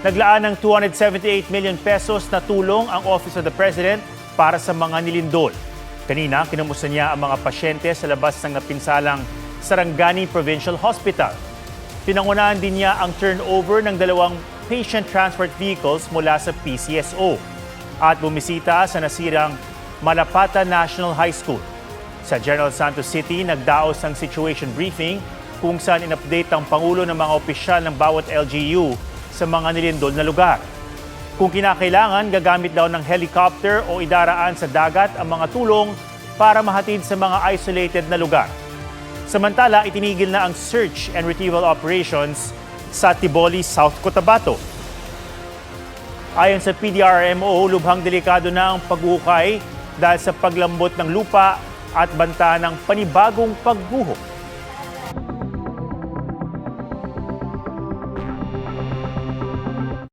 Naglaan ng 278 million pesos na tulong ang Office of the President para sa mga nilindol. Kanina, kinumusta niya ang mga pasyente sa labas ng napinsalang Sarangani Provincial Hospital. Pinangunahan din niya ang turnover ng 2 patient transport vehicles mula sa PCSO at bumisita sa nasirang Malapata National High School. Sa General Santos City, nagdaos ng situation briefing kung saan in-update ang Pangulo ng mga opisyal ng bawat LGU sa mga nilindol na lugar. Kung kinakailangan, gagamit daw ng helicopter o idaraan sa dagat ang mga tulong para mahatid sa mga isolated na lugar. Samantala, itinigil na ang search and retrieval operations sa Tiboli, South Cotabato. Ayon sa PDRMO, lubhang delikado na ang paghuhukay dahil sa paglambot ng lupa at banta ng panibagong pagguho.